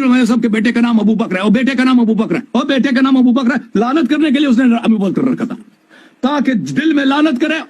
रहे सब के बेटे का नाम अबू बकर है और बेटे का नाम अबू बकर है और बेटे का नाम अबू बकर है, लानत करने के लिए उसने अबू बकर रखा था ताकि दिल में लानत करे।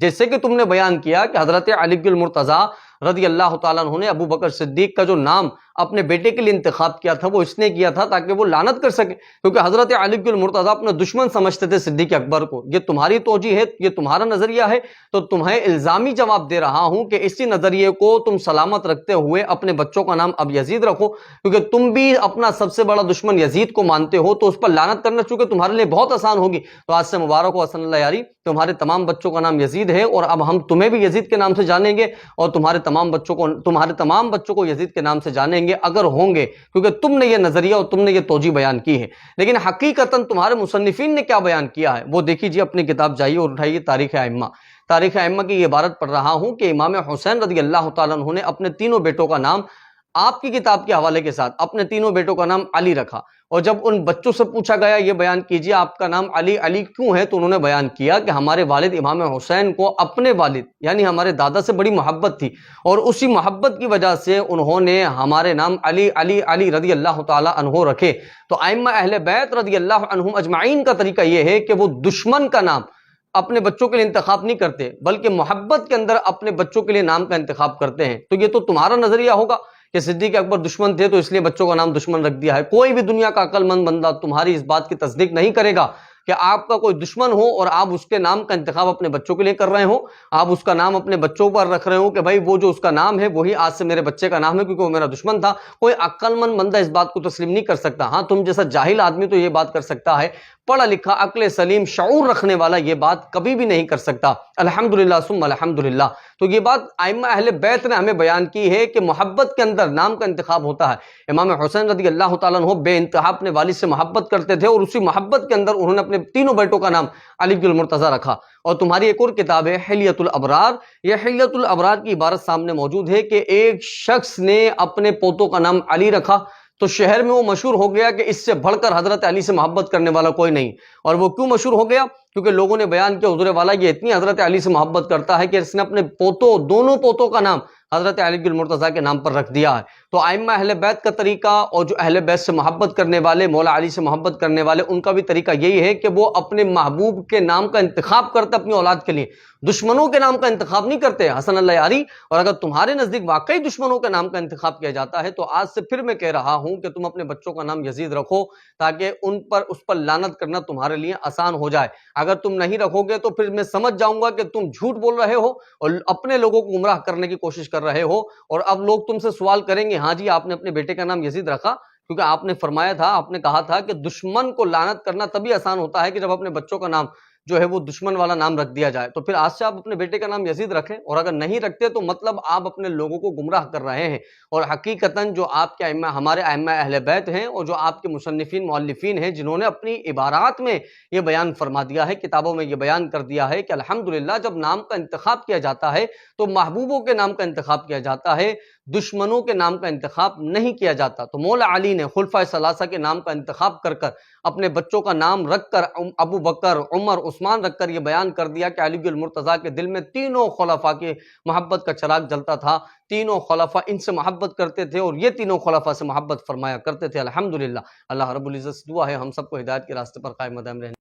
जैसे कि तुमने बयान किया कि हजरत अली मुर्तजा रज़ी अल्लाह तआला अन्हु ने अबू बकर सिद्दीक का जो नाम अपने बेटे के लिए इंतखाब किया था वो इसने किया था ताकि वो लानत कर सके, क्योंकि हजरत अली मुर्तजा अपना दुश्मन समझते थे सिद्दीक अकबर को। ये तुम्हारी तोजी है, ये तुम्हारा नजरिया है, तो तुम्हें इल्जामी जवाब दे रहा हूं कि इसी नजरिए को तुम सलामत रखते हुए अपने बच्चों का नाम अब यजीद रखो, क्योंकि तुम भी अपना सबसे बड़ा दुश्मन यजीद को मानते हो, तो उस पर लानत करना चूंकि तुम्हारे लिए बहुत आसान होगी। तो आज से मुबारक हो हसन अल्लाह यारी, तुम्हारे तमाम बच्चों का नाम यजीद है और अब हम तुम्हें भी यजीद के नाम से जानेंगे और तुम्हारे तमाम बच्चों को यजीद के नाम से जानेंगे अगर होंगे, क्योंकि तुमने ये नजरिया और तुमने ये तोजी बयान की है। लेकिन हकीकतन तुम्हारे मुसन्निफीन ने क्या बयान किया है वो देखिए, अपनी किताब जाइए और उठाइए तारीख अइम्मा की ये इबारत पढ़ रहा हूं कि इमाम हुसैन रज़ी अल्लाह तआला अन्हु ने अपने तीनों बेटों का नाम आपकी किताब के हवाले के साथ अपने तीनों बेटों का नाम अली रखा। और जब उन बच्चों से पूछा गया ये बयान कीजिए आपका नाम अली अली क्यों है, तो उन्होंने बयान किया कि हमारे वालिद इमाम हुसैन को अपने वालिद यानी हमारे दादा से बड़ी मोहब्बत थी और उसी मोहब्बत की वजह से उन्होंने हमारे नाम अली अली अली रज़ी अल्लाह तआला अन्हु रखे। तो अइम्मा अहले बैत रज़ी अल्लाह अन्हुम अजमाइन का तरीका यह है कि वो दुश्मन का नाम अपने बच्चों के लिए इंतखाब नहीं करते, बल्कि मोहब्बत के अंदर अपने बच्चों के लिए नाम का इंतखाब करते हैं। तो ये तो तुम्हारा नजरिया होगा कि सिद्दीक अकबर दुश्मन थे तो इसलिए बच्चों का नाम दुश्मन रख दिया है। कोई भी दुनिया का अक्लमंद बंदा तुम्हारी इस बात की तस्दीक नहीं करेगा कि आपका कोई दुश्मन हो और आप उसके नाम का इंतखाब अपने बच्चों के लिए कर रहे हो, आप उसका नाम अपने बच्चों पर रख रहे हो कि भाई वो जो उसका नाम है वही आज से मेरे बच्चे का नाम है क्योंकि वो मेरा दुश्मन था। कोई अक्लमंद बंदा इस बात को तस्लीम नहीं कर सकता। हाँ, तुम जैसा जाहिल आदमी तो ये बात कर सकता है, पढ़ा लिखा अक्ल सलीम शऊर रखने वाला ये बात कभी भी नहीं कर सकता। अल्हम्दुलिल्लाह सुम्मा अल्हम्दुलिल्लाह। तो ये बात आइम्मा अहले बैत ने हमें बयान की है कि मोहब्बत के अंदर नाम का इंतखाब होता है। इमाम हुसैन रज़ी अल्लाह तआला अन्हु बेइंतहा अपने वालिद से मोहब्बत करते थे और उसी मोहब्बत के अंदर उन्होंने अपने तीनों बेटों का नाम अली बिन मुर्तजा रखा। और तुम्हारी एक और किताब है हिलियतुल अबरार, यह हिलियतुल अबरार की इबारत सामने मौजूद है कि एक शख्स ने अपने पोतों का नाम अली रखा तो शहर में वो मशहूर हो गया कि इससे बढ़कर हजरत अली से मोहब्बत करने वाला कोई नहीं। और वो क्यों मशहूर हो गया? क्योंकि लोगों ने बयान किया हुजूर वाला ये इतनी हजरत अली से मोहब्बत करता है कि इसने अपने दोनों पोतों का नाम हजरत अली बिन मुर्तजा के नाम पर रख दिया है। तो आइम्मा अहले बैत का तरीका और जो अहले बैत से मोहब्बत करने वाले, मौला अली से मोहब्बत करने वाले, उनका भी तरीका यही है कि वो अपने महबूब के नाम का इंतखाब करते अपनी औलाद के लिए, दुश्मनों के नाम का इंतखाब नहीं करते। हसन अल्लाह यारी, और अगर तुम्हारे नजदीक वाकई दुश्मनों के नाम का इंतखाब किया जाता है तो आज से फिर मैं कह रहा हूं कि तुम अपने बच्चों का नाम यजीद रखो ताकि उस पर लानत करना तुम्हारे लिए आसान हो जाए। अगर तुम नहीं रखोगे तो फिर मैं समझ जाऊंगा कि तुम झूठ बोल रहे हो और अपने लोगों को गुमराह करने की कोशिश कर रहे हो। और अब लोग तुमसे सवाल करेंगे, हाँ जी आपने अपने बेटे का नाम यजीद रखा क्योंकि आपने फरमाया था, आपने कहा था कि दुश्मन को लानत करना तभी आसान होता है कि जब अपने बच्चों का नाम जो है वो दुश्मन वाला नाम रख दिया जाए। तो फिर आज से आप अपने बेटे का नाम यजीद रखें, और अगर नहीं रखते तो मतलब आप अपने लोगों को गुमराह कर रहे हैं। और हकीकतन जो आपके अइम्मा, हमारे अइम्मा अहले बैत हैं और जो आपके मुसन्निफीन मौल्लिफीन हैं जिन्होंने अपनी इबारात में ये बयान फरमा दिया है, किताबों में ये बयान कर दिया है कि अल्हम्दुलिल्लाह जब नाम का इंतखाब किया जाता है तो महबूबों के नाम का इंतखाब किया जाता है, दुश्मनों के नाम का इंतखाब नहीं किया जाता। तो मौला अली ने खुलफा सलासा के नाम का इंतखाब कर कर अपने बच्चों का नाम रखकर अबू बकर, उमर, उस्मान रखकर यह बयान कर दिया कि अली बिन मुर्तजा के दिल में तीनों खुलफा की मोहब्बत का चिराग जलता था, तीनों खुलफा इनसे मोहब्बत करते थे और ये तीनों खुलफा से मोहब्बत फरमाया करते थे। अल्हम्दुलिल्लाह, अल्लाह रब्बुल इज्जत से दुआ है हम सबको हिदायत के रास्ते पर कायम दائم रहने